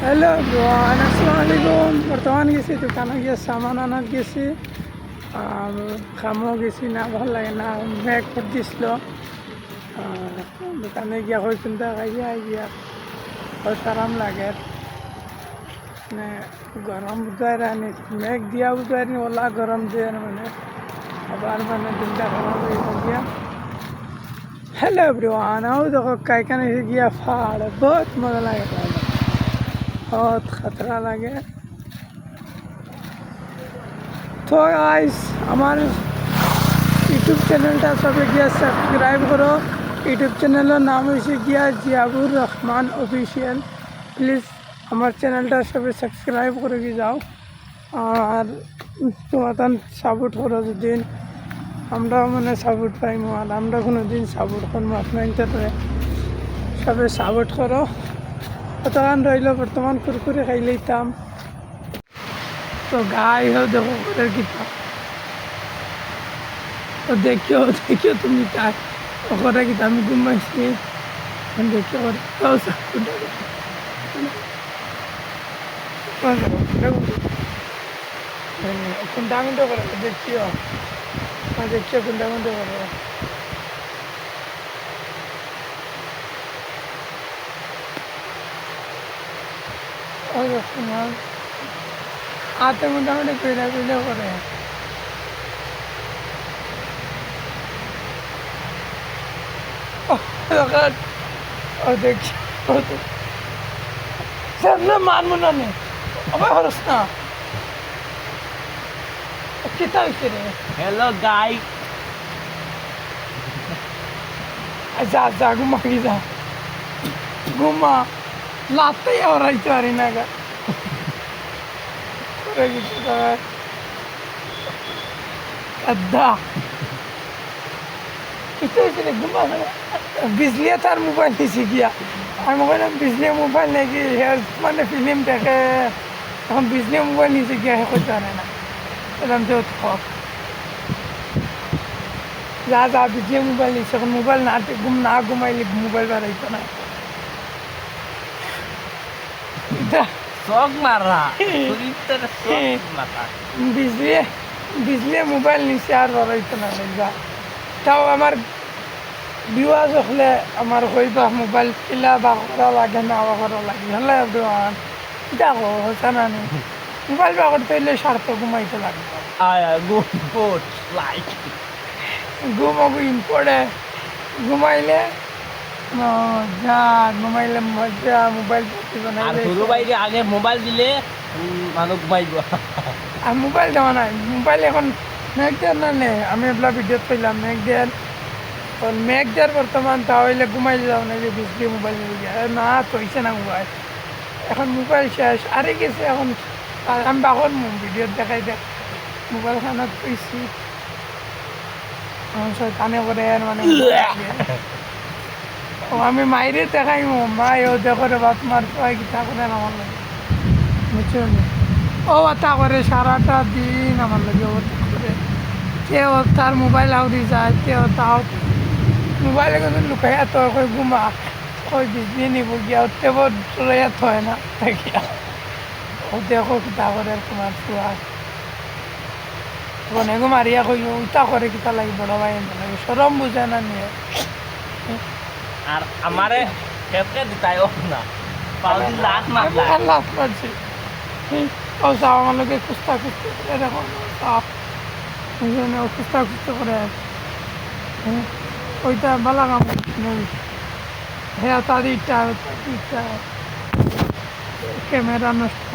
Hello everyone, আসসালামু আলাইকুম। বর্তমান গেছি দোকানে গিয়ে সামান আনার গেছি, আর খামও গেছি না, ভাল লাগে না, মেঘ পড় দিছিল। দোকানে গিয়া হয়ে চিন্তা খাইয়া গিয়া হয় আরাম লাগে, মানে গরম বুঝায় রানি, মেঘ দিয়া বুঝায় নি, ওলা গরম দিয়ে মানে আবার মানে দিনটা খারাপ হয়ে গিয়া। হ্যালো এভরিওয়ান, আও দেখো এখানে গিয়া পাহাড় বহুত মজা লাগে, बहुत खतरा लगे। तो गाइस আমার ইউটিউব চ্যানেলটা সবে গিয়া সাবস্ক্রাইব করো। ইউটিউব চ্যানেলের নাম হয়েছে গিয়া জিয়াবুর রহমান অফিসিয়াল। প্লিজ আমার চ্যানেলটা সবে সাবস্ক্রাইব করে গিয়ে যাও, আর তোমার সাপোর্ট করো। যেদিন আমরা মানে সাপোর্ট পাইমো, আর আমরা কোনো দিন সাপোর্ট করবো আপনার সবে সাপোর্ট করো। কতক্ষণ রইল, বর্তমান কুরকুরে খাই লইতাম। তো গাই হো দেখো করে কিতাব, তো দেখিও দেখিও তুমি তাই ওখানে কিন্তু আমি ঘুমাইছি, দেখিও কোনটা মিনটা করে দেখিও, দেখিও কোনটা মিনটা করে। হাতে মোটামুটি কইরা কইলেও করে। দেখি সামনে মানবো না নে, আমার হরস না কিতা হইছে রে। Hello guys. যা যা ঘুমা কি যা ঘুমা, লাতে ওরাইতে পারি না গা করে কিছু আদা কিতা হইছে রে। ঘুমা বিজলিয়ে তার মোবাইল নিছি গিয়া, আমি বললাম বিজলি মোবাইল নাকি মানে ফিল্ম দেখে, এখন বিজলি মোবাইল নিচে গিয়া হে করতে পারে না। এরকম যে থক যা যা বিজলি মোবাইল নিচ্ছে, এখন মোবাইল না ঘুমাইলে মোবাইল বাড়াইতো না। Sok marah. Twitter sok marah. বিজলি মোবাইল নিচে আর বাড়াইতো না যা। তাও আমার বিওয়াজ হলে আমার হইবা মোবাইল কিলা বা করা লাগে না বা করা লাগে হলে দেখো হচ্ছে না নি, মোবাইল বা করতে হইলে স্বার্থ ঘুমাইতে লাগবে। Good food like. ঘুমাবো ইম্পর্টে, ঘুমাইলে মজা, ঘুমাইলে মজা। মোবাইল আর ছোটো ভাইকে আগে মোবাইল দিলে মানুষ ঘুমাইব। আর মোবাইল দেওয়া নাই, মোবাইল এখন মেঘ দেওয়ার না নে, আমি এগুলা ভিডিও পেলাম মেঘ দেওয়ার, মেঘ দেওয়ার বর্তমান তাহলে ঘুমাইলে যাও না যে বিজলি মোবাইল না তৈছে না মোবাইল, এখন মোবাইল শেষ আরে গেছে। এখন আমি বাখন ভিডিও দেখাই দেখ মোবাইল খানাত পেয়েছি কানে করে মানে আমি মাইরে দেখাই মাই ও দেখো রে বাপ মার পাই কিতা করে আমার লাগে বুঝছো ও তা করে সারাটা দিন আমার লাগে ও করে। কেউ তার মোবাইল আউরি যায়, কেউ তাও মোবাইলে কিন্তু লুকাইয়া তো ঘুমা ওই বিজলি নিব গিয়া ওতে চলাইয়া থয় না গিয়া ও দেখো কিতা করে তোমার চুয়া বনেগো মারিয়া কই উতা করে কিতা লাগে বড় ভাই লাগে সরম বুঝে না নিয়ে। আর আমারে খেপকে দিতাই না পাউজি লাখ মারছি ও সাও আমার লোকে কুস্তা কুস্তি করে দেখো কুস্তা কুস্তি করে ওইটা বালা কাম নেই। হ্যাঁ তার ইটা ক্যামেরা নষ্ট।